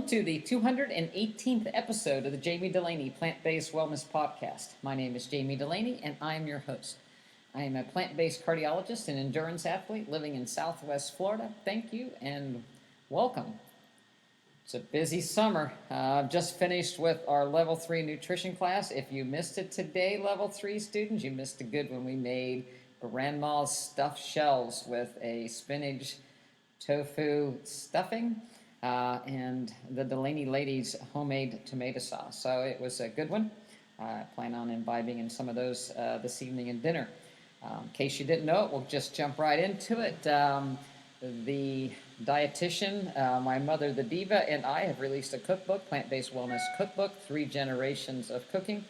Welcome to the 218th episode of the Jami Dulaney Plant-Based Wellness Podcast. My name is Jami Dulaney, and I am your host. I am a plant-based cardiologist and endurance athlete living in Southwest Florida. Thank you and welcome. It's a busy summer. I've just finished with our Level 3 nutrition class. If you missed it today, Level 3 students, you missed a good one. We made grandma's stuffed shells with a spinach tofu stuffing and the Dulaney ladies' homemade tomato sauce. So it was a good one. I plan on imbibing in some of those this evening in dinner. In case you didn't know it, we'll just jump right into it. The dietitian, my mother, the diva, and I have released a cookbook, Plant-Based Wellness Cookbook, 3 Generations of Cooking.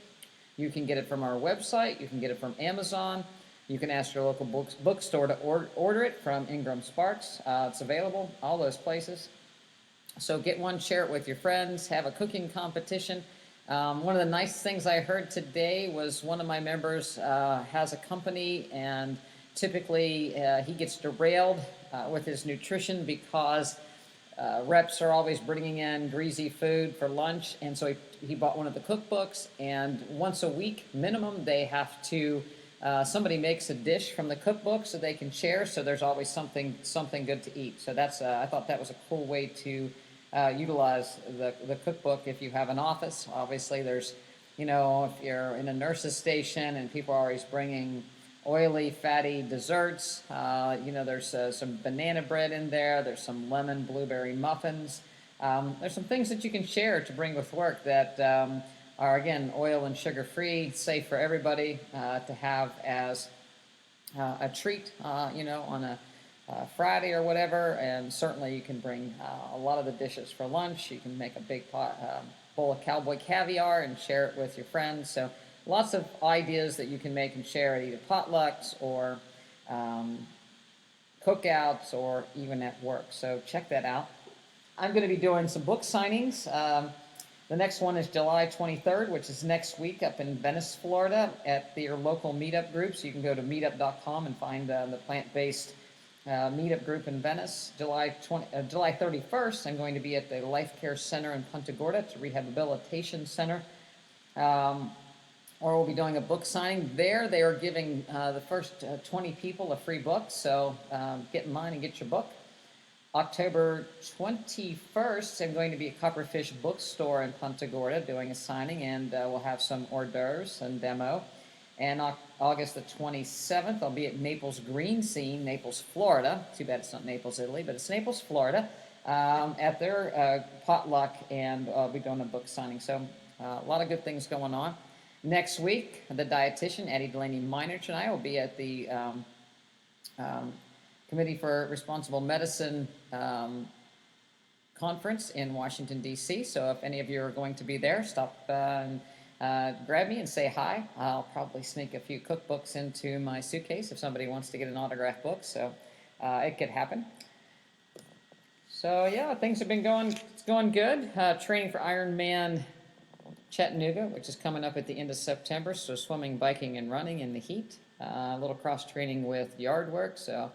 You can get it from our website. You can get it from Amazon. You can ask your local bookstore to order it from Ingram Sparks. It's available all those places. So get one, share it with your friends, have a cooking competition. One of the nice things I heard today was one of my members has a company, and typically he gets derailed with his nutrition because reps are always bringing in greasy food for lunch, and so he bought one of the cookbooks, and once a week minimum they have to somebody makes a dish from the cookbook so they can share, so there's always something good to eat. So that's I thought that was a cool way to utilize the cookbook if you have an office. Obviously there's, if you're in a nurse's station and people are always bringing oily, fatty desserts, there's some banana bread in there, there's some lemon blueberry muffins. There's some things that you can share to bring with work that are, again, oil and sugar free, safe for everybody to have as a treat, on a Friday or whatever. And certainly you can bring a lot of the dishes for lunch. You can make a big bowl of cowboy caviar and share it with your friends. So lots of ideas that you can make and share at either potlucks or cookouts or even at work. So check that out. I'm going to be doing some book signings. The next one is July 23rd, which is next week up in Venice, Florida, at your local meetup groups. You can go to meetup.com and find the plant-based meetup group in Venice. July 31st, I'm going to be at the Life Care Center in Punta Gorda. It's a rehabilitation center. Or we'll be doing a book signing there. They are giving the first 20 people a free book, so get in line and get your book. October 21st, I'm going to be at Copperfish Bookstore in Punta Gorda doing a signing, and we'll have some hors d'oeuvres and demo. And August the 27th, I'll be at Naples Green Scene, Naples, Florida. Too bad it's not Naples, Italy, but it's Naples, Florida, at their potluck, and I'll be doing a book signing. So a lot of good things going on. Next week, the dietitian, Aide Dulaney-Meinert, and I will be at the Committee for Responsible Medicine conference in Washington, D.C. So if any of you are going to be there, stop and grab me and say hi. I'll probably sneak a few cookbooks into my suitcase if somebody wants to get an autographed book. So it could happen. So yeah, things have been going good. Training for Ironman Chattanooga, which is coming up at the end of September. So swimming, biking, and running in the heat. A little cross training with yard work. So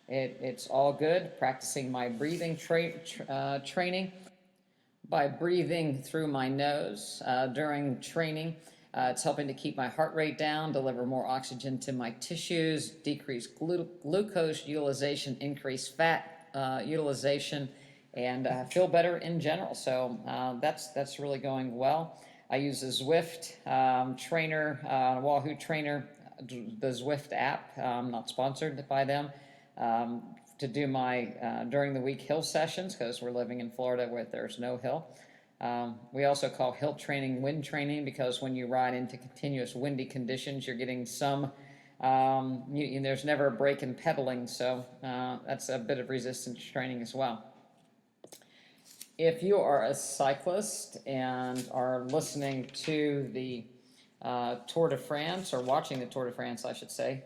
it's all good. Practicing my breathing training by breathing through my nose during training. It's helping to keep my heart rate down, deliver more oxygen to my tissues, decrease glucose utilization, increase fat utilization, and feel better in general. So that's really going well. I use a Zwift trainer, Wahoo trainer, the Zwift app. I'm not sponsored by them. To do my during the week hill sessions, because we're living in Florida where there's no hill. We also call hill training wind training, because when you ride into continuous windy conditions, you're getting some, there's never a break in pedaling, so that's a bit of resistance training as well. If you are a cyclist and are listening to the Tour de France, or watching the Tour de France, I should say,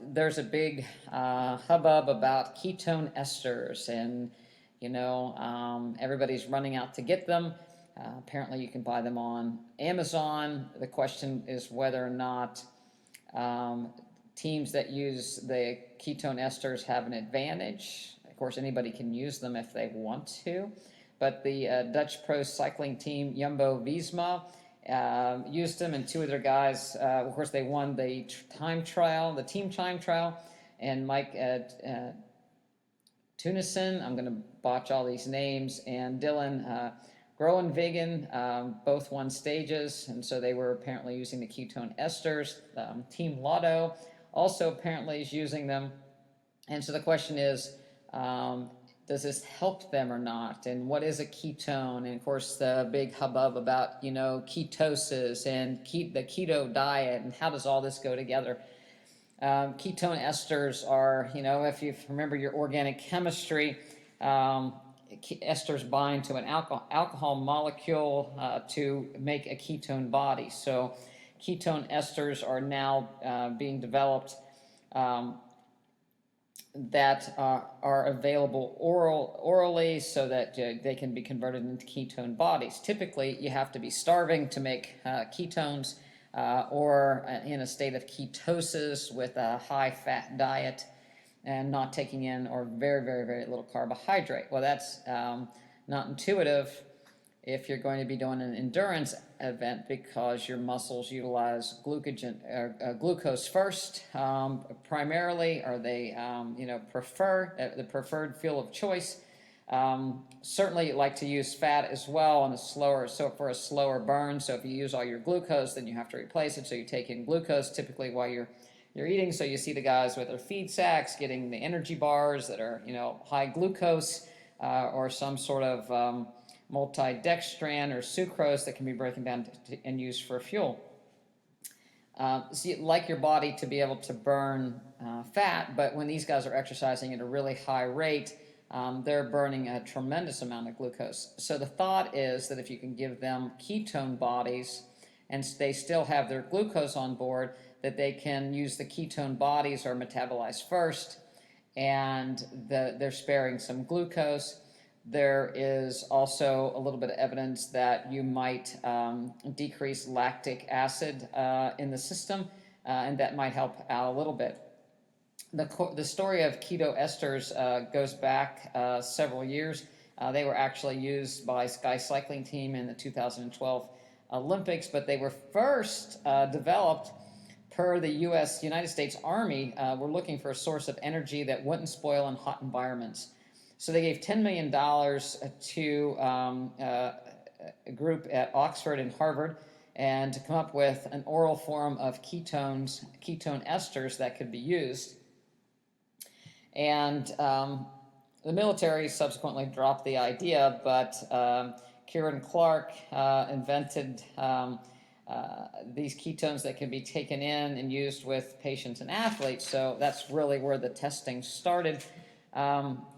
there's a big hubbub about ketone esters, and everybody's running out to get them. Apparently you can buy them on Amazon. The question is whether or not teams that use the ketone esters have an advantage. Of course, anybody can use them if they want to, but the Dutch pro cycling team Jumbo-Visma used them, and two of their guys, of course, they won the time trial, the team time trial, and Mike Tunison, I'm going to botch all these names, and Dylan Groenewegen, both won stages, and so they were apparently using the ketone esters. Team Lotto also apparently is using them, and so the question is, does this help them or not? And what is a ketone? And of course, the big hubbub about, ketosis and the keto diet, and how does all this go together? Ketone esters are, if you remember your organic chemistry, esters bind to an alcohol molecule to make a ketone body. So ketone esters are now being developed that are available orally, so that they can be converted into ketone bodies. Typically, you have to be starving to make ketones, or in a state of ketosis with a high fat diet and not taking in or very, very, very little carbohydrate. Well, that's not intuitive if you're going to be doing an endurance event, because your muscles utilize glucose first, primarily, or they prefer the preferred fuel of choice. Certainly you like to use fat as well on for a slower burn. So if you use all your glucose, then you have to replace it. So you take in glucose typically while you're eating. So you see the guys with their feed sacks getting the energy bars that are, high glucose, or some sort of multi-dextran or sucrose that can be broken down and used for fuel. So you'd like your body to be able to burn fat, but when these guys are exercising at a really high rate, they're burning a tremendous amount of glucose. So the thought is that if you can give them ketone bodies and they still have their glucose on board, that they can use the ketone bodies or metabolize first, and they're sparing some glucose. There is also a little bit of evidence that you might decrease lactic acid in the system, and that might help out a little bit. The story of keto esters goes back several years. They were actually used by Sky Cycling Team in the 2012 Olympics, but they were first developed per the United States Army. Were looking for a source of energy that wouldn't spoil in hot environments. So they gave $10 million to a group at Oxford and Harvard, and to come up with an oral form of ketone esters that could be used. And the military subsequently dropped the idea, but Kieran Clark invented these ketones that can be taken in and used with patients and athletes. So that's really where the testing started.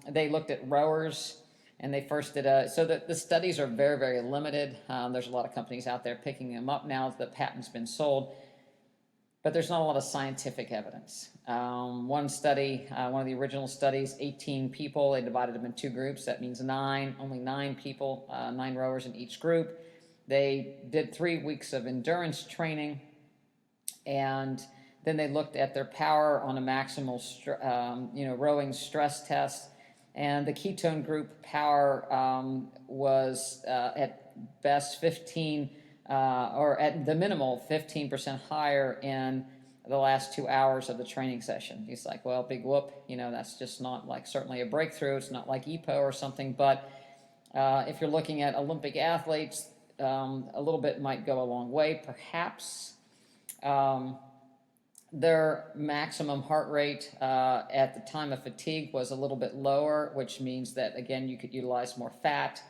They looked at rowers, and they first did so the studies are very, very limited. There's a lot of companies out there picking them up now. The patent's been sold, but there's not a lot of scientific evidence. One study, one of the original studies, 18 people, they divided them in two groups. That means only 9 people, 9 rowers in each group. They did 3 weeks of endurance training, and then they looked at their power on a maximal rowing stress test, and the ketone group power was at best 15, or at the minimal 15% higher in the last 2 hours of the training session. He's like, well, big whoop, that's just not like certainly a breakthrough. It's not like EPO or something, but if you're looking at Olympic athletes, a little bit might go a long way, perhaps. Their maximum heart rate at the time of fatigue was a little bit lower, which means that, again, you could utilize more fat,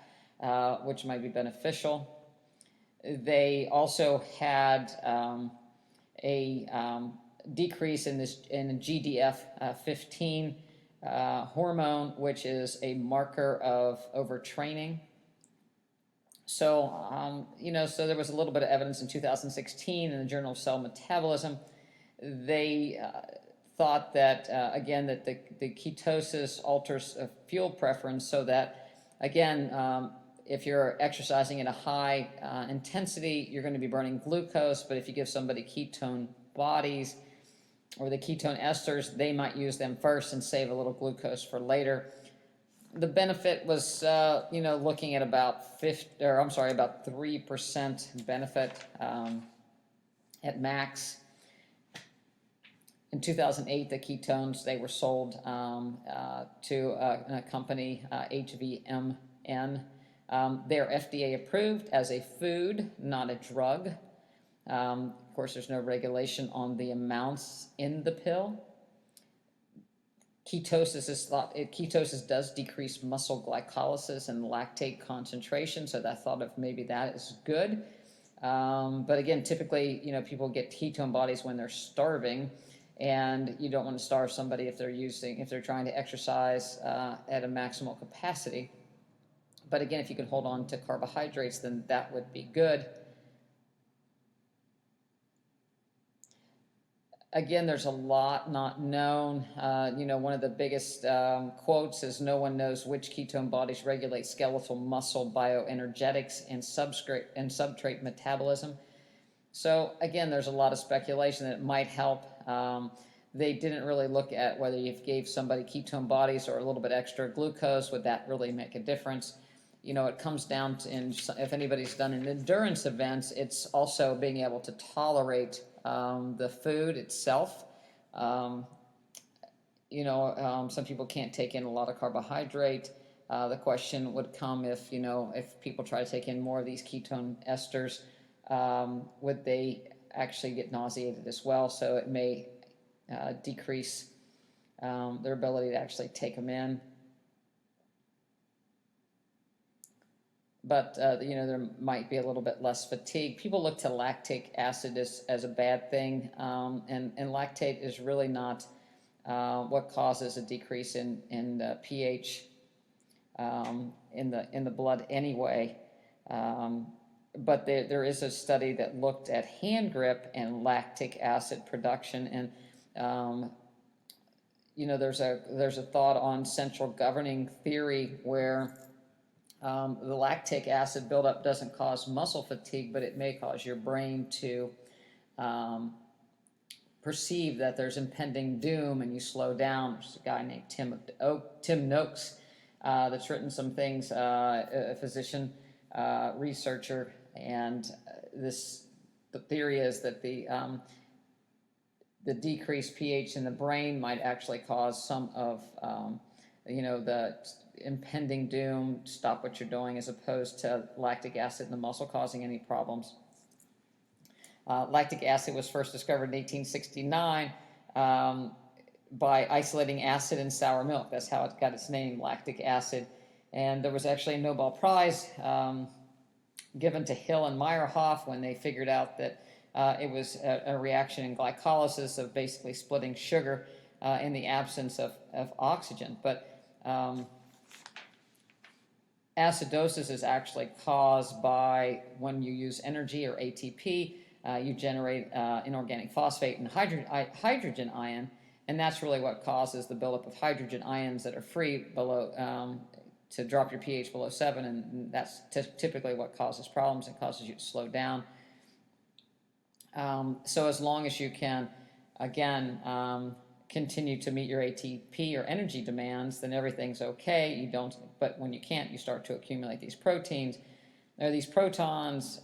which might be beneficial. They also had a decrease in GDF-15 hormone, which is a marker of overtraining. So, so there was a little bit of evidence in 2016 in the Journal of Cell Metabolism. They thought that, again, that the ketosis alters fuel preference, so that, again, if you're exercising at a high intensity, you're going to be burning glucose, but if you give somebody ketone bodies or the ketone esters, they might use them first and save a little glucose for later. The benefit was, looking at about 3% benefit at max. In 2008, the ketones, they were sold to a company, HVMN. They're FDA approved as a food, not a drug. Of course, there's no regulation on the amounts in the pill. Ketosis does decrease muscle glycolysis and lactate concentration, so I thought of maybe that is good. But again, typically, people get ketone bodies when they're starving, and you don't want to starve somebody if they're trying to exercise at a maximal capacity. But again, if you can hold on to carbohydrates, then that would be good. Again, there's a lot not known. One of the biggest quotes is, "No one knows which ketone bodies regulate skeletal muscle bioenergetics and substrate metabolism." So again, there's a lot of speculation that it might help. They didn't really look at whether you gave somebody ketone bodies or a little bit extra glucose, would that really make a difference? It comes down to, if anybody's done an endurance events, it's also being able to tolerate the food itself. Some people can't take in a lot of carbohydrate. The question would come if people try to take in more of these ketone esters, would they actually get nauseated as well? So it may decrease their ability to actually take them in. But there might be a little bit less fatigue. People look to lactic acid as a bad thing, and lactate is really not what causes a decrease in pH in the blood anyway. But there is a study that looked at hand grip and lactic acid production, and there's a thought on central governing theory where the lactic acid buildup doesn't cause muscle fatigue, but it may cause your brain to perceive that there's impending doom and you slow down. There's a guy named Tim Noakes that's written some things, a physician, researcher, and the theory is that the decreased pH in the brain might actually cause some of the impending doom, stop what you're doing, as opposed to lactic acid in the muscle causing any problems. Lactic acid was first discovered in 1869 by isolating acid in sour milk. That's how it got its name, lactic acid. And there was actually a Nobel Prize given to Hill and Meyerhoff when they figured out that it was a reaction in glycolysis of basically splitting sugar in the absence of oxygen. But acidosis is actually caused by when you use energy or ATP, you generate inorganic phosphate and hydrogen ion, and that's really what causes the buildup of hydrogen ions that are free below to drop your pH below 7, and that's typically what causes problems and causes you to slow down. So as long as you can, again, continue to meet your ATP or energy demands, then everything's okay. But when you can't, you start to accumulate these proteins or these protons.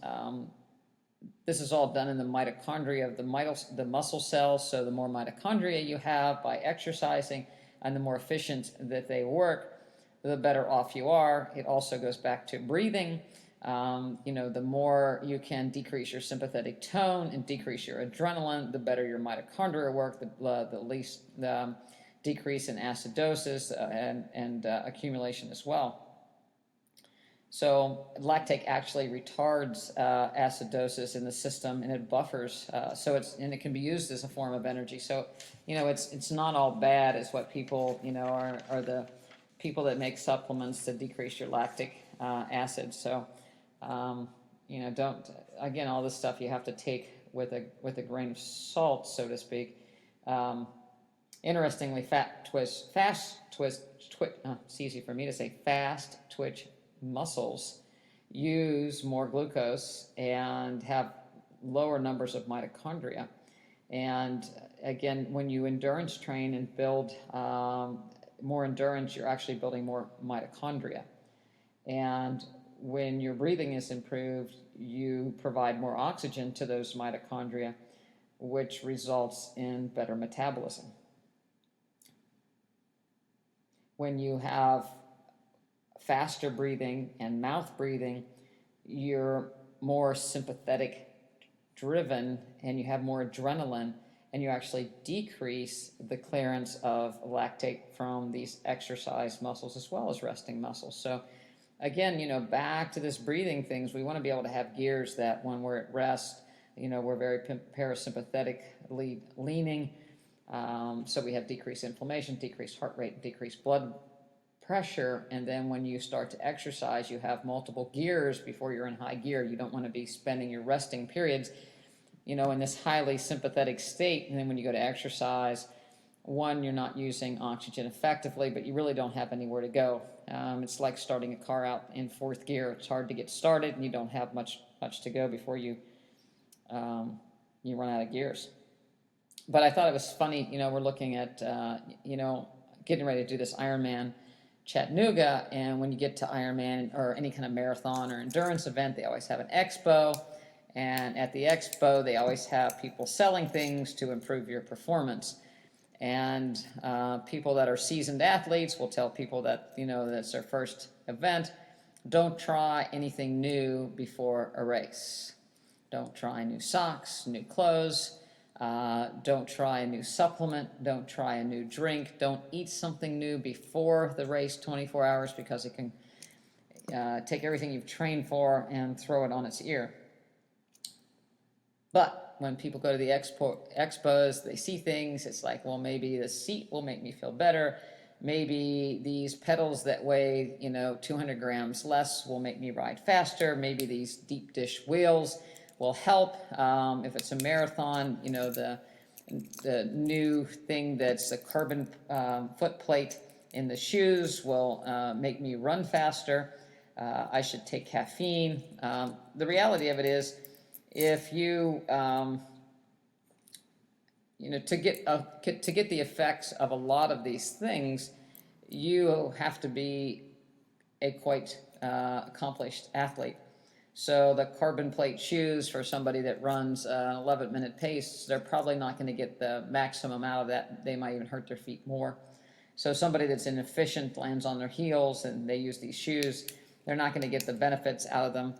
This is all done in the mitochondria of the muscle cells. So the more mitochondria you have by exercising and the more efficient that they work, the better off you are. It also goes back to breathing. The more you can decrease your sympathetic tone and decrease your adrenaline, the better your mitochondria work, the least decrease in acidosis and accumulation as well. So lactate actually retards acidosis in the system, and it buffers. And it can be used as a form of energy. So it's not all bad as what people are the people that make supplements to decrease your lactic acid. So again, all this stuff you have to take with a grain of salt, so to speak. Interestingly, it's easy for me to say, fast twitch muscles use more glucose and have lower numbers of mitochondria. And again, when you endurance train and build more endurance, you're actually building more mitochondria. And when your breathing is improved, you provide more oxygen to those mitochondria, which results in better metabolism. When you have faster breathing and mouth breathing, you're more sympathetic driven and you have more adrenaline, and you actually decrease the clearance of lactate from these exercise muscles as well as resting muscles. So again, back to this breathing things, we want to be able to have gears that when we're at rest, we're very parasympathetically leaning. So we have decreased inflammation, decreased heart rate, decreased blood pressure. And then when you start to exercise, you have multiple gears before you're in high gear. You don't want to be spending your resting periods, in this highly sympathetic state. And then when you go to exercise, one, you're not using oxygen effectively, but you really don't have anywhere to go. It's like starting a car out in fourth gear. It's hard to get started, and you don't have much to go before you run out of gears. But I thought it was funny, we're looking at, getting ready to do this Ironman Chattanooga, and when you get to Ironman or any kind of marathon or endurance event, they always have an expo, and at the expo, they always have people selling things to improve your performance. And people that are seasoned athletes will tell people that, that's their first event, don't try anything new before a race. Don't try new socks, new clothes. Don't try a new supplement. Don't try a new drink. Don't eat something new before the race 24 hours, because it can take everything you've trained for and throw it on its ear. But when people go to the expos, they see things. It's like, well, maybe the seat will make me feel better. Maybe these pedals that weigh, 200 grams less will make me ride faster. Maybe these deep dish wheels will help. If it's a marathon, the new thing that's the carbon foot plate in the shoes will make me run faster. I should take caffeine. The reality of it is, if you, to get the effects of a lot of these things, you have to be a quite accomplished athlete. So the carbon plate shoes for somebody that runs an 11-minute pace, they're probably not going to get the maximum out of that. They might even hurt their feet more. So somebody that's inefficient lands on their heels and they use these shoes, they're not going to get the benefits out of them.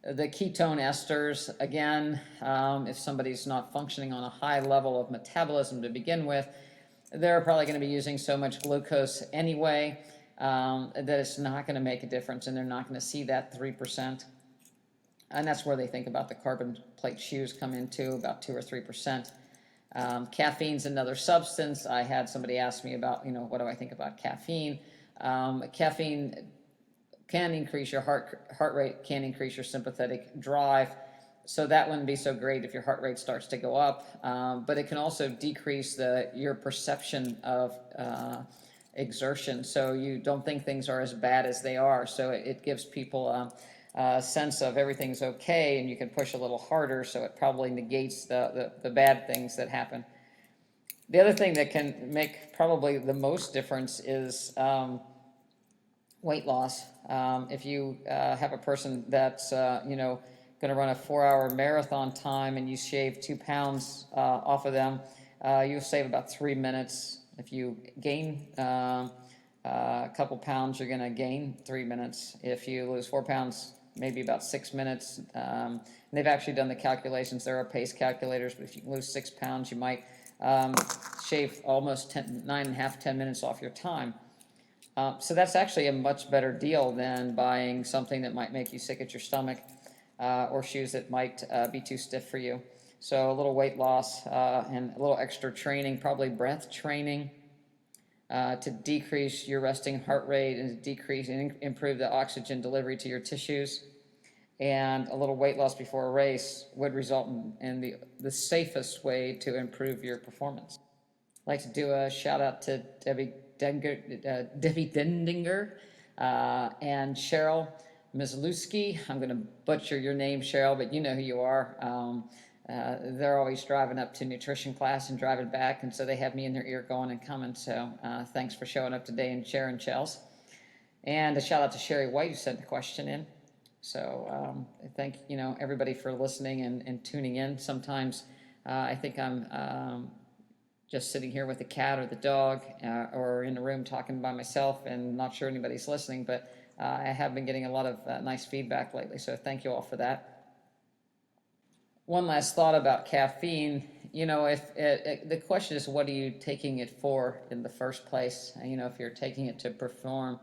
The ketone esters, again, if somebody's not functioning on a high level of metabolism to begin with, they're probably going to be using so much glucose anyway that it's not going to make a difference, and they're not going to see that 3%. And that's where they think about the carbon plate shoes come into, about 2 or 3%. Caffeine's another substance. I had somebody ask me about, what do I think about caffeine? Caffeine can increase your heart rate, can increase your sympathetic drive. So that wouldn't be so great if your heart rate starts to go up. But it can also decrease your perception of exertion. So you don't think things are as bad as they are. So it gives people a sense of everything's okay, and you can push a little harder. So it probably negates the bad things that happen. The other thing that can make probably the most difference is weight loss. If you have a person that's going to run a 4-hour marathon time and you shave 2 pounds off of them, you'll save about 3 minutes. If you gain a couple pounds, you're going to gain 3 minutes. If you lose 4 pounds, maybe about 6 minutes. And they've actually done the calculations. There are pace calculators, but if you lose 6 pounds, you might shave almost 10 minutes off your time. So that's actually a much better deal than buying something that might make you sick at your stomach or shoes that might be too stiff for you. So a little weight loss and a little extra training, probably breath training to decrease your resting heart rate and to decrease and improve the oxygen delivery to your tissues. And a little weight loss before a race would result in the safest way to improve your performance. I'd like to do a shout out to Debbie Dendinger and Cheryl Mizlewski. I'm going to butcher your name, Cheryl, but you know who you are. they're always driving up to nutrition class and driving back, and so they have me in their ear going and coming. So thanks for showing up today and sharing, Chels. And a shout out to Sherry White, who sent the question in. So thank everybody for listening and tuning in. Sometimes I think I'm just sitting here with the cat or the dog or in the room talking by myself and not sure anybody's listening, but I have been getting a lot of nice feedback lately, so thank you all for that. One last thought about caffeine. If the question is, what are you taking it for in the first place? If you're taking it to perform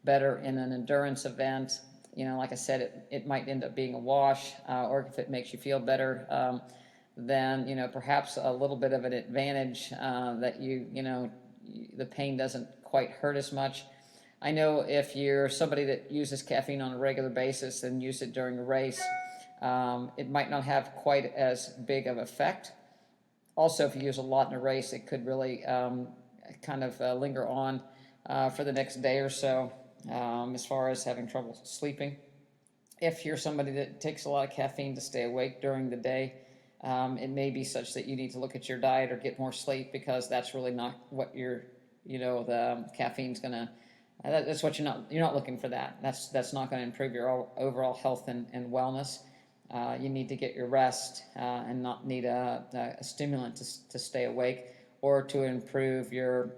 better in an endurance event, like I said, it might end up being a wash, or if it makes you feel better, then perhaps a little bit of an advantage that the pain doesn't quite hurt as much. I know if you're somebody that uses caffeine on a regular basis and use it during a race, it might not have quite as big of effect. Also, if you use a lot in a race, it could really kind of linger on for the next day or so, as far as having trouble sleeping. If you're somebody that takes a lot of caffeine to stay awake during the day, it may be such that you need to look at your diet or get more sleep, because that's really not what the caffeine's gonna. That's what you're not looking for that. That's not going to improve your overall health and wellness. You need to get your rest and not need a stimulant to stay awake or to improve your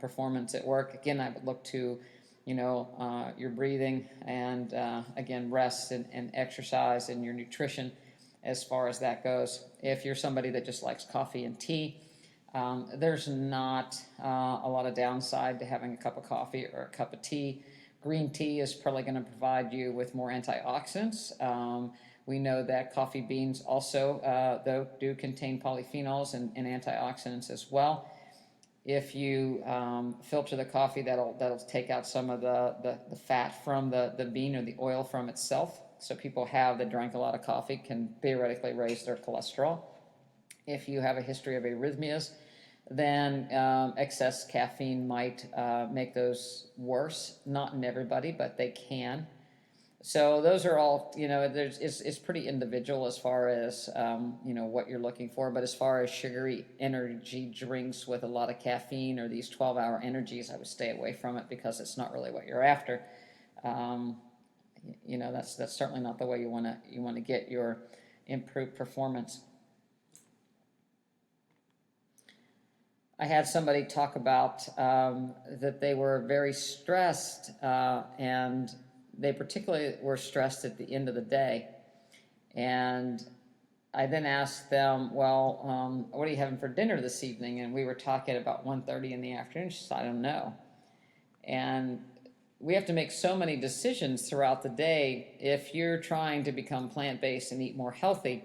performance at work. Again, I would look to your breathing and again, rest and exercise and your nutrition as far as that goes. If you're somebody that just likes coffee and tea, there's not a lot of downside to having a cup of coffee or a cup of tea. Green tea is probably going to provide you with more antioxidants. We know that coffee beans also, though, do contain polyphenols and antioxidants as well. If you filter the coffee, that'll take out some of the fat from the bean or the oil from itself. So people that drank a lot of coffee can theoretically raise their cholesterol. If you have a history of arrhythmias, then excess caffeine might make those worse. Not in everybody, but they can. So those are all, it's pretty individual as far as, what you're looking for. But as far as sugary energy drinks with a lot of caffeine or these 12-hour energies, I would stay away from it, because it's not really what you're after. That's certainly not the way you want to get your improved performance. I had somebody talk about that they were very stressed, and they particularly were stressed at the end of the day. And I then asked them, well, what are you having for dinner this evening? And we were talking about 1:30 in the afternoon. She said, I don't know. And we have to make so many decisions throughout the day. If you're trying to become plant-based and eat more healthy,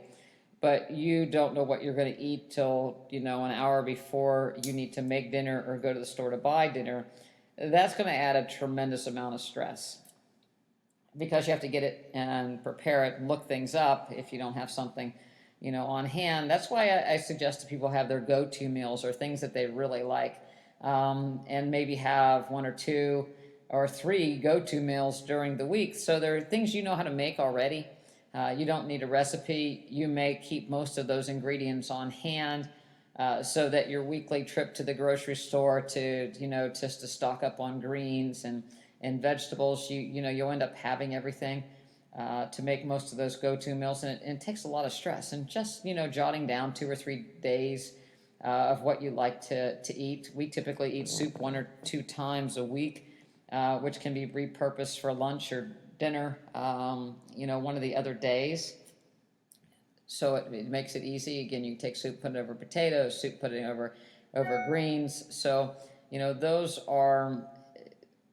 but you don't know what you're going to eat till, an hour before you need to make dinner or go to the store to buy dinner, that's going to add a tremendous amount of stress, because you have to get it and prepare it and look things up if you don't have something, on hand. That's why I suggest that people have their go-to meals or things that they really like, and maybe have 1 or 2 or 3 go-to meals during the week. So there are things how to make already. You don't need a recipe. You may keep most of those ingredients on hand, so that your weekly trip to the grocery store to, just to stock up on greens and vegetables, you'll end up having everything to make most of those go-to meals. And it takes a lot of stress. And just, jotting down 2 or 3 days of what you like to eat. We typically eat soup 1 or 2 times a week, which can be repurposed for lunch or dinner, one of the other days. So it makes it easy. Again, you take soup, put it over potatoes, soup, put it over greens. So, those are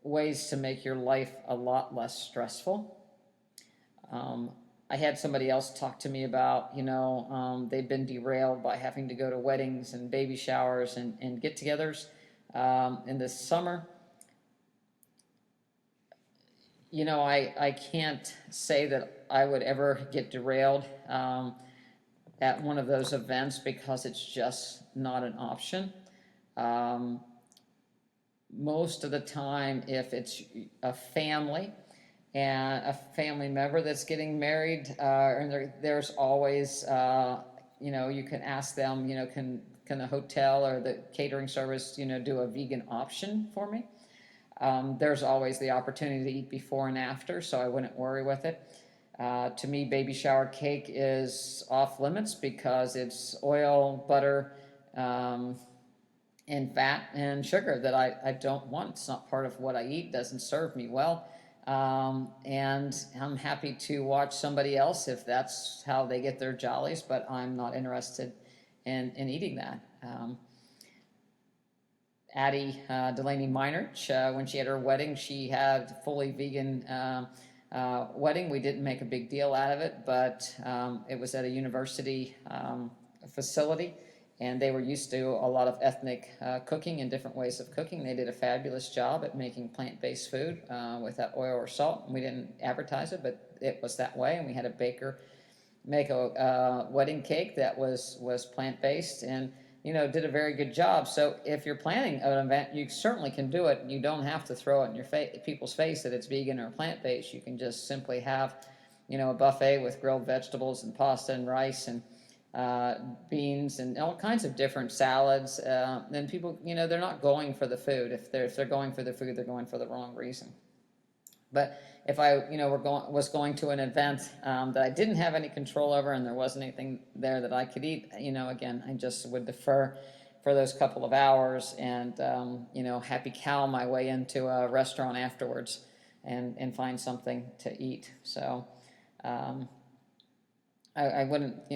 ways to make your life a lot less stressful. I had somebody else talk to me about, they've been derailed by having to go to weddings and baby showers and get-togethers in the summer. I can't say that I would ever get derailed at one of those events, because it's just not an option. Most of the time, if it's a family and a family member that's getting married, and there's always, you can ask them, can the hotel or the catering service, do a vegan option for me? There's always the opportunity to eat before and after, so I wouldn't worry with it. To me, baby shower cake is off limits because it's oil, butter, and fat and sugar that I don't want. It's not part of what I eat, doesn't serve me well. And I'm happy to watch somebody else if that's how they get their jollies, but I'm not interested in eating that. Addie Dulaney Meinerch, when she had her wedding, she had fully vegan wedding. We didn't make a big deal out of it, but it was at a university facility, and they were used to a lot of ethnic cooking and different ways of cooking. They did a fabulous job at making plant-based food without oil or salt. We didn't advertise it, but it was that way, and we had a baker make a wedding cake that was plant-based, and did a very good job. So if you're planning an event, you certainly can do it. You don't have to throw it in your people's face that it's vegan or plant-based. You can just simply have, a buffet with grilled vegetables and pasta and rice and beans and all kinds of different salads. Then people, they're not going for the food. If they're going for the food, they're going for the wrong reason. But if I, was going to an event that I didn't have any control over and there wasn't anything there that I could eat, again, I just would defer for those couple of hours and, happy cow my way into a restaurant afterwards and find something to eat. So I wouldn't,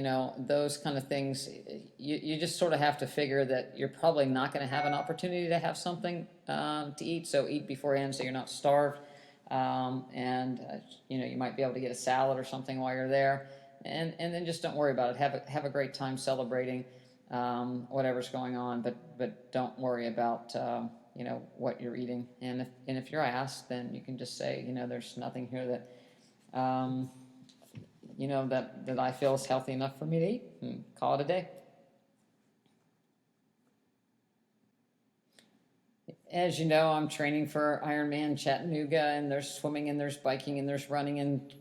those kind of things, you just sort of have to figure that you're probably not going to have an opportunity to have something to eat. So eat beforehand so you're not starved. You might be able to get a salad or something while you're there, and then just don't worry about it. Have a great time celebrating whatever's going on, but don't worry about what you're eating. And if you're asked, then you can just say, there's nothing here that that I feel is healthy enough for me to eat, and call it a day. As you know, I'm training for Ironman Chattanooga, and there's swimming, and there's biking, and there's running, and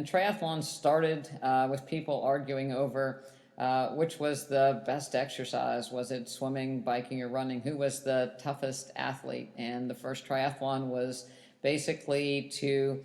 triathlon started with people arguing over which was the best exercise. Was it swimming, biking, or running? Who was the toughest athlete? And the first triathlon was basically to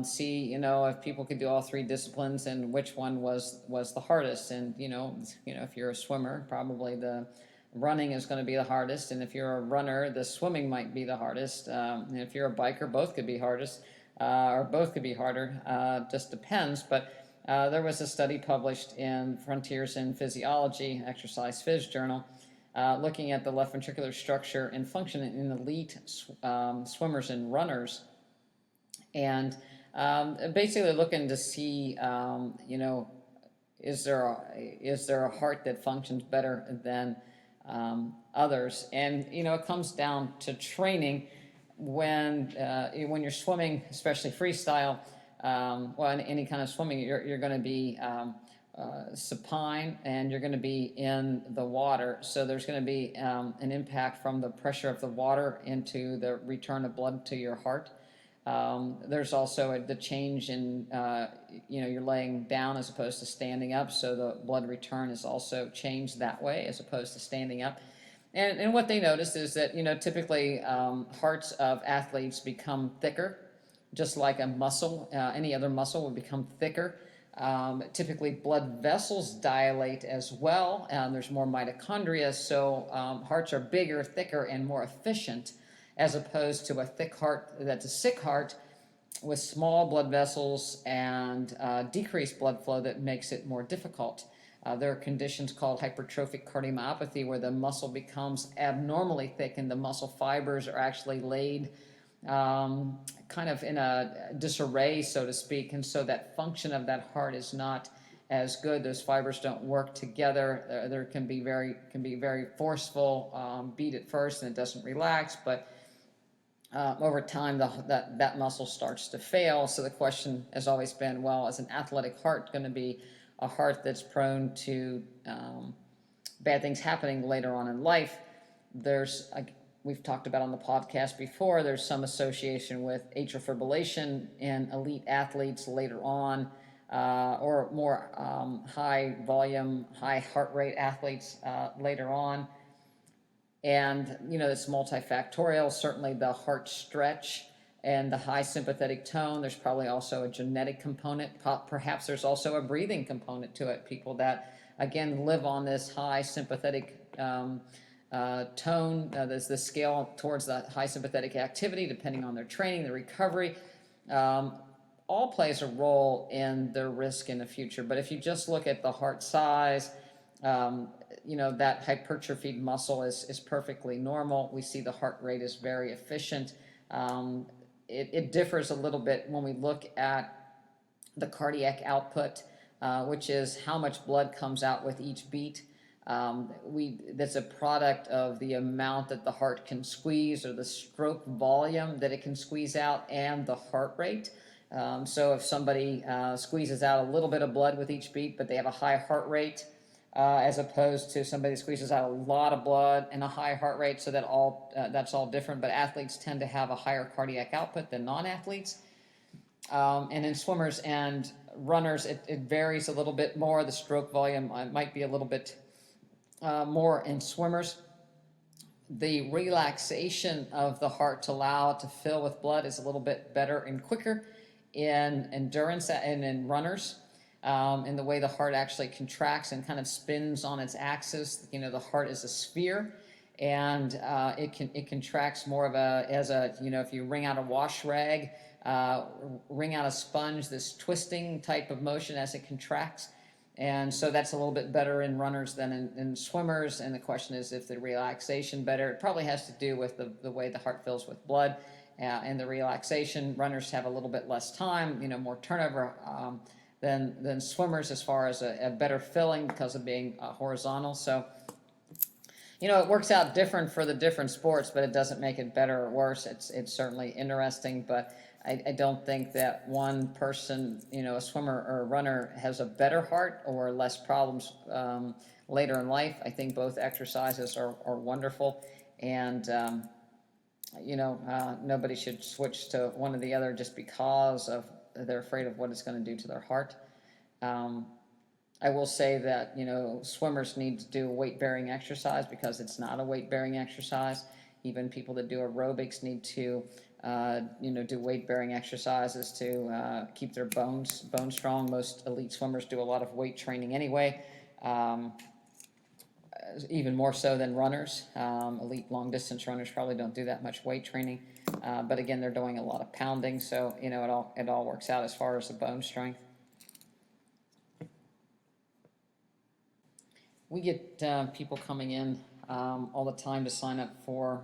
see, if people could do all three disciplines and which one was the hardest. And if you're a swimmer, probably the running is going to be the hardest, and if you're a runner, the swimming might be the hardest. And if you're a biker, both could be hardest, or both could be harder. Just depends. But there was a study published in Frontiers in Physiology, Exercise Phys Journal, looking at the left ventricular structure and function in elite swimmers and runners, and basically looking to see, is there a heart that functions better than others? And it comes down to training. When you're swimming, especially freestyle, any kind of swimming, you're going to be supine, and you're going to be in the water. So there's going to be an impact from the pressure of the water into the return of blood to your heart. There's also the change in, you're laying down as opposed to standing up, so the blood return is also changed that way as opposed to standing up. And what they noticed is that, typically hearts of athletes become thicker, just like a muscle. Any other muscle will become thicker. Typically blood vessels dilate as well. There's more mitochondria, so hearts are bigger, thicker, and more efficient, as opposed to a thick heart that's a sick heart with small blood vessels and decreased blood flow that makes it more difficult. There are conditions called hypertrophic cardiomyopathy, where the muscle becomes abnormally thick and the muscle fibers are actually laid kind of in a disarray, so to speak, and so that function of that heart is not as good. Those fibers don't work together. There can be very forceful beat at first, and it doesn't relax, but over time that muscle starts to fail. So the question has always been, well, is an athletic heart going to be a heart that's prone to bad things happening later on in life? We've talked about on the podcast before, there's some association with atrial fibrillation in elite athletes later on. or more high volume, high heart rate athletes later on. And, it's multifactorial. Certainly the heart stretch and the high sympathetic tone. There's probably also a genetic component. Perhaps there's also a breathing component to it. People that, again, live on this high sympathetic tone, there's the scale towards the high sympathetic activity, depending on their training, their recovery, all plays a role in their risk in the future. But if you just look at the heart size, that hypertrophied muscle is perfectly normal. We see the heart rate is very efficient. It differs a little bit when we look at the cardiac output, which is how much blood comes out with each beat. That's a product of the amount that the heart can squeeze, or the stroke volume that it can squeeze out, and the heart rate. So if somebody squeezes out a little bit of blood with each beat, but they have a high heart rate, as opposed to somebody that squeezes out a lot of blood and a high heart rate, so that's all different. But athletes tend to have a higher cardiac output than non-athletes. And in swimmers and runners, it varies a little bit more. The stroke volume might be a little bit more in swimmers. The relaxation of the heart to allow it to fill with blood is a little bit better and quicker in endurance and in runners. In the way the heart actually contracts and kind of spins on its axis. The heart is a sphere, and it contracts more of if you wring out a wash rag, wring out a sponge, this twisting type of motion as it contracts. And so that's a little bit better in runners than in swimmers. And the question is, if the relaxation better, it probably has to do with the way the heart fills with blood, and the relaxation. Runners have a little bit less time, more turnover, than swimmers, as far as a better filling because of being horizontal. So, it works out different for the different sports, but it doesn't make it better or worse. It's certainly interesting, but I don't think that one person, a swimmer or a runner, has a better heart or less problems later in life. I think both exercises are wonderful, and nobody should switch to one or the other just because they're afraid of what it's going to do to their heart. I will say that, swimmers need to do weight-bearing exercise because it's not a weight-bearing exercise. Even people that do aerobics need to, do weight-bearing exercises to keep their bones strong. Most elite swimmers do a lot of weight training anyway, even more so than runners. Elite long-distance runners probably don't do that much weight training. But again, they're doing a lot of pounding, so it all works out as far as the bone strength. We get people coming in all the time to sign up for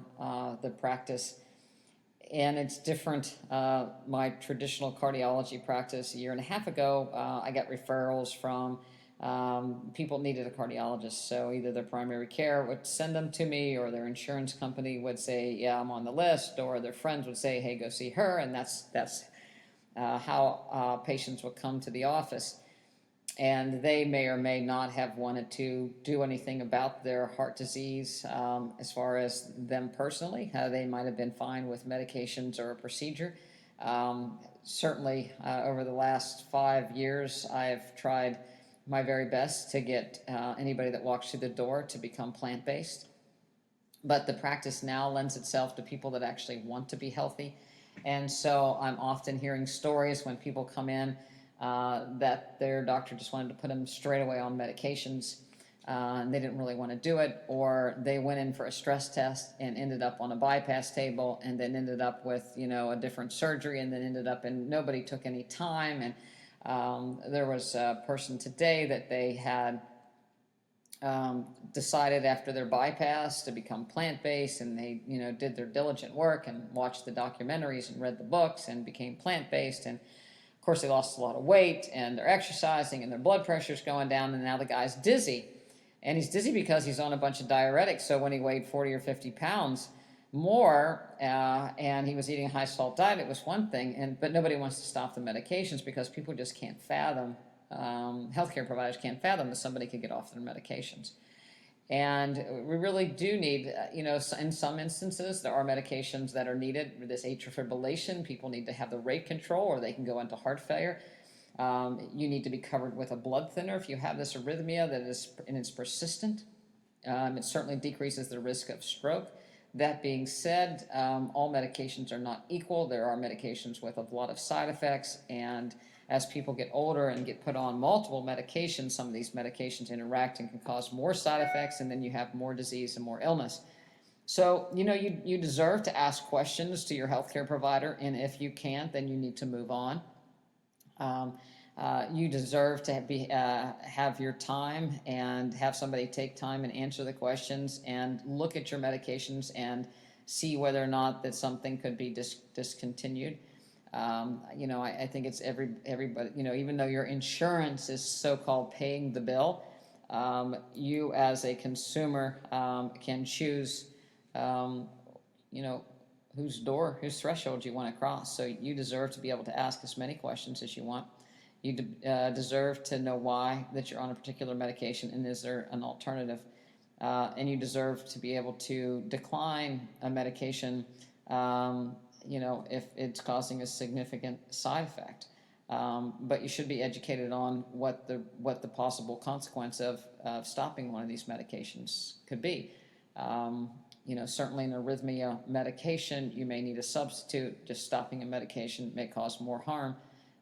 the practice, and it's different. My traditional cardiology practice a year and a half ago, I got referrals from people needed a cardiologist. So either their primary care would send them to me, or their insurance company would say, yeah, I'm on the list, or their friends would say, hey, go see her. And that's how patients would come to the office. And they may or may not have wanted to do anything about their heart disease as far as them personally. They might have been fine with medications or a procedure. Certainly, over the last 5 years, I've tried my very best to get anybody that walks through the door to become plant-based. But the practice now lends itself to people that actually want to be healthy. And so I'm often hearing stories when people come in that their doctor just wanted to put them straight away on medications, and they didn't really want to do it, or they went in for a stress test and ended up on a bypass table, and then ended up with a different surgery, and then ended up and nobody took any time. And there was a person today that they had decided after their bypass to become plant-based, and they did their diligent work and watched the documentaries and read the books and became plant-based. And of course, they lost a lot of weight, and they're exercising, and their blood pressure's going down, and now the guy's dizzy. And he's dizzy because he's on a bunch of diuretics. So when he weighed 40 or 50 pounds more, and he was eating a high-salt diet, it was one thing. But nobody wants to stop the medications because people just can't fathom, healthcare providers can't fathom that somebody could get off their medications. And we really do need, in some instances, there are medications that are needed. This atrial fibrillation, people need to have the rate control, or they can go into heart failure. You need to be covered with a blood thinner if you have this arrhythmia that is and it's persistent. It certainly decreases the risk of stroke. That being said, all medications are not equal. There are medications with a lot of side effects, and as people get older and get put on multiple medications, some of these medications interact and can cause more side effects, and then you have more disease and more illness. So, you deserve to ask questions to your healthcare provider, and if you can't, then you need to move on. You deserve to have your time and have somebody take time and answer the questions and look at your medications and see whether or not that something could be discontinued. I think it's everybody, even though your insurance is so-called paying the bill, you as a consumer can choose, whose threshold you want to cross. So you deserve to be able to ask as many questions as you want. You deserve to know why that you're on a particular medication and is there an alternative. And you deserve to be able to decline a medication, if it's causing a significant side effect. But you should be educated on what the possible consequence of stopping one of these medications could be. Certainly an arrhythmia medication, you may need a substitute. Just stopping a medication may cause more harm.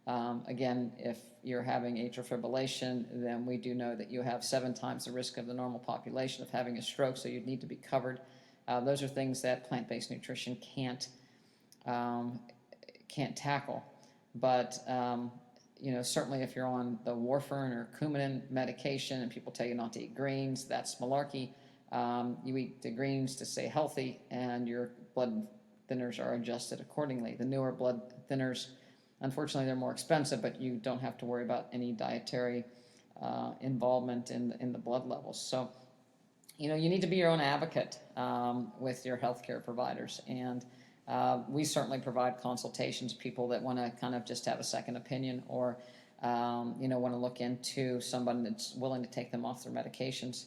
Again, if you're having atrial fibrillation, then we do know that you have 7 times the risk of the normal population of having a stroke, so you'd need to be covered. Those are things that plant-based nutrition can't tackle. But certainly if you're on the warfarin or Coumadin medication and people tell you not to eat greens, that's malarkey. You eat the greens to stay healthy, and your blood thinners are adjusted accordingly. The newer blood thinners, unfortunately, they're more expensive, but you don't have to worry about any dietary involvement in the blood levels. So, you need to be your own advocate with your healthcare providers. And we certainly provide consultations to people that want to kind of just have a second opinion or, want to look into someone that's willing to take them off their medications.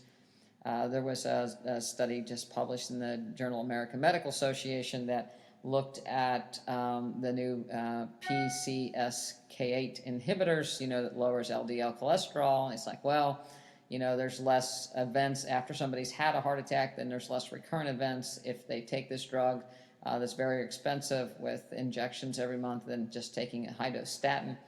There was a study just published in the Journal of American Medical Association that looked at the new PCSK8 inhibitors, that lowers LDL cholesterol. And it's like, well, there's less events after somebody's had a heart attack, then there's less recurrent events if they take this drug that's very expensive with injections every month than just taking a high-dose statin.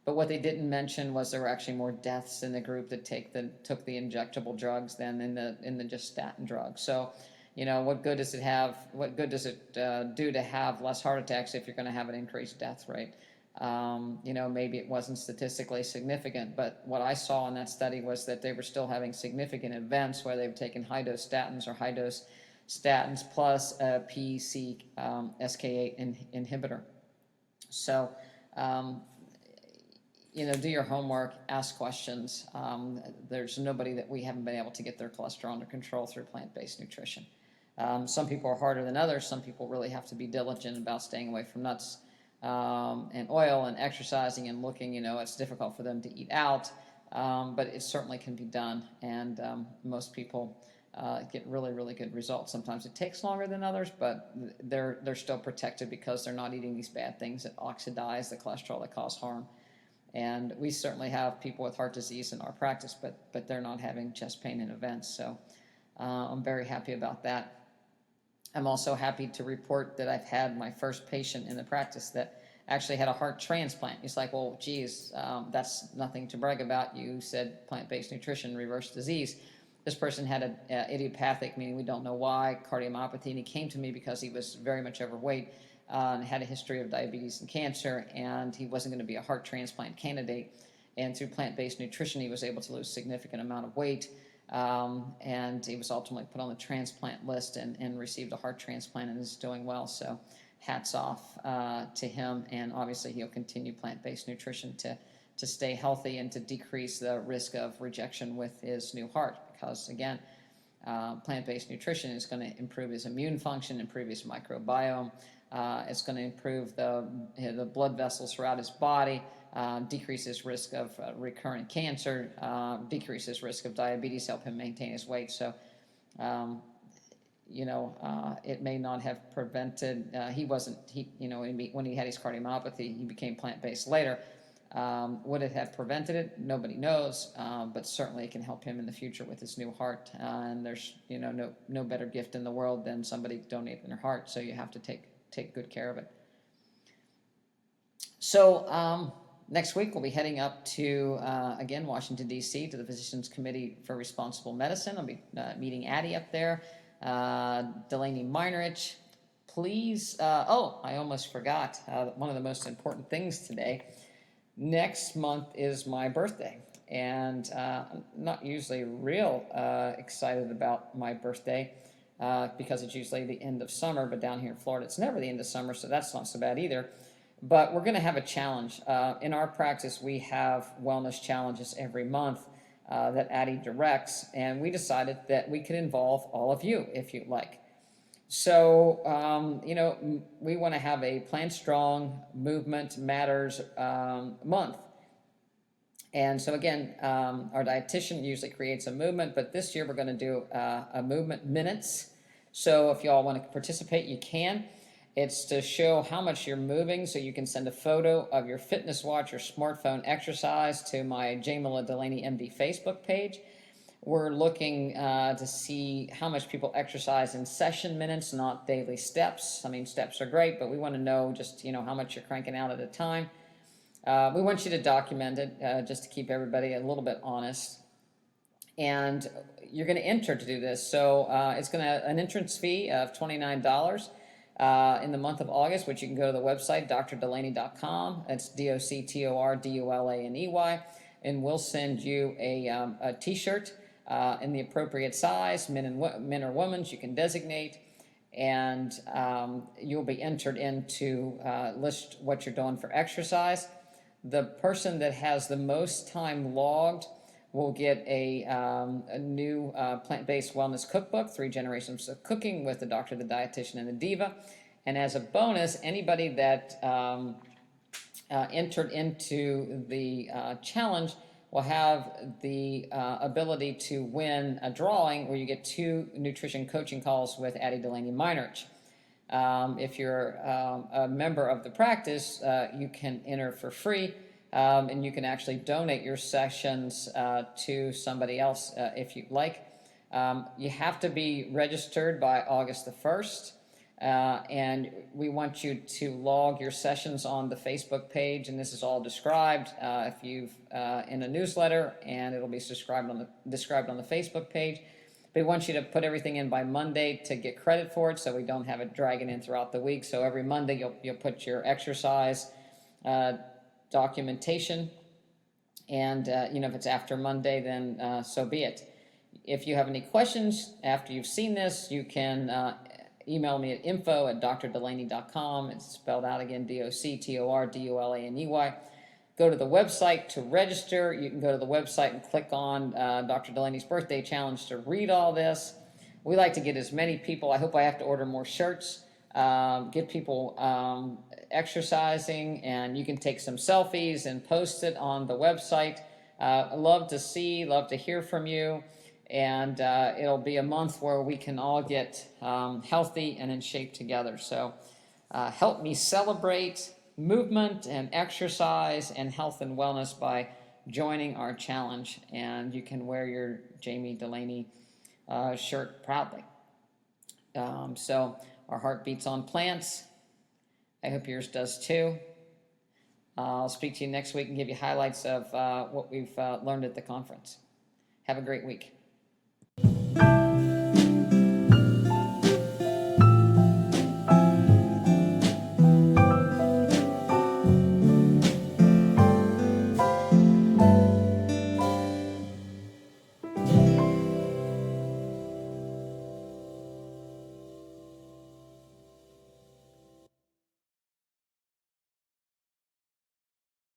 But what they didn't mention was there were actually more deaths in the group that took the injectable drugs than in the just statin drugs. So, what good does it have? What good does it do to have less heart attacks if you're going to have an increased death rate? Maybe it wasn't statistically significant, but what I saw in that study was that they were still having significant events where they've taken high-dose statins or high-dose statins plus a PCSK8 inhibitor. So, do your homework, ask questions. There's nobody that we haven't been able to get their cholesterol under control through plant-based nutrition. Some people are harder than others. Some people really have to be diligent about staying away from nuts and oil and exercising and looking. It's difficult for them to eat out, but it certainly can be done. And most people get really, really good results. Sometimes it takes longer than others, but they're still protected because they're not eating these bad things that oxidize the cholesterol that cause harm. And we certainly have people with heart disease in our practice, but they're not having chest pain and events. So I'm very happy about that. I'm also happy to report that I've had my first patient in the practice that actually had a heart transplant. He's like, well, geez, that's nothing to brag about. You said plant-based nutrition reversed disease. This person had an idiopathic, meaning we don't know why, cardiomyopathy, and he came to me because he was very much overweight. And had a history of diabetes and cancer, and he wasn't going to be a heart transplant candidate. And through plant-based nutrition, he was able to lose a significant amount of weight, and he was ultimately put on the transplant list and received a heart transplant and is doing well. So hats off to him, and obviously he'll continue plant-based nutrition to stay healthy and to decrease the risk of rejection with his new heart, because again, plant-based nutrition is going to improve his immune function, improve his microbiome. It's going to improve the blood vessels throughout his body, decrease his risk of recurrent cancer, decrease his risk of diabetes, help him maintain his weight. So, it may not have prevented. When he had his cardiomyopathy, he became plant-based later. Would it have prevented it? Nobody knows, but certainly it can help him in the future with his new heart. And there's no better gift in the world than somebody donating their heart. So you have to take good care of it. So next week we'll be heading up to again Washington D.C. to the Physicians Committee for Responsible Medicine. I'll be meeting Addie up there, Dulaney Meinerich. Please, oh, I almost forgot one of the most important things today. Next month is my birthday, and I'm not usually real excited about my birthday because it's usually the end of summer, but down here in Florida it's never the end of summer, so that's not so bad either. But we're going to have a challenge. In our practice, we have wellness challenges every month that Addie directs, and we decided that we could involve all of you if you'd like. So, we want to have a Plant Strong Movement Matters month. And so again, our dietitian usually creates a movement, but this year we're going to do a movement minutes. So if you all want to participate, you can. It's to show how much you're moving, so you can send a photo of your fitness watch or smartphone exercise to my Jami Dulaney MD Facebook page. We're looking to see how much people exercise in session minutes, not daily steps. I mean, steps are great, but we want to know just, how much you're cranking out at a time. We want you to document it just to keep everybody a little bit honest. And you're going to enter to do this. So it's going to an entrance fee of $29 in the month of August, which you can go to the website, drdulaney.com. It's DOCTORDULANEY. And we'll send you a t-shirt in the appropriate size, men or women's, you can designate, and you'll be entered into list what you're doing for exercise. The person that has the most time logged will get a new plant-based wellness cookbook, 3 Generations of Cooking with the Doctor, the Dietitian, and the Diva. And as a bonus, anybody that entered into the challenge will have the ability to win a drawing where you get 2 nutrition coaching calls with Addie Dulaney Meinerich. If you're a member of the practice, you can enter for free, and you can actually donate your sessions to somebody else if you'd like. You have to be registered by August the 1st. And we want you to log your sessions on the Facebook page, and this is all described if you've in a newsletter, and it'll be described on the Facebook page. We want you to put everything in by Monday to get credit for it, so we don't have it dragging in throughout the week. So every Monday you'll put your exercise documentation, and if it's after Monday, then so be it. If you have any questions after you've seen this, you can email me at info@drdulaney.com. It's spelled out again, DOCTORDULANEY. Go to the website to register. You can go to the website and click on Dr. Dulaney's birthday challenge to read all this. We like to get as many people. I hope I have to order more shirts. Get people exercising, and you can take some selfies and post it on the website. Love to see, love to hear from you. And it'll be a month where we can all get healthy and in shape together. So help me celebrate movement and exercise and health and wellness by joining our challenge. And you can wear your Jami Dulaney shirt proudly. So our heart beats on plants. I hope yours does too. I'll speak to you next week and give you highlights of what we've learned at the conference. Have a great week.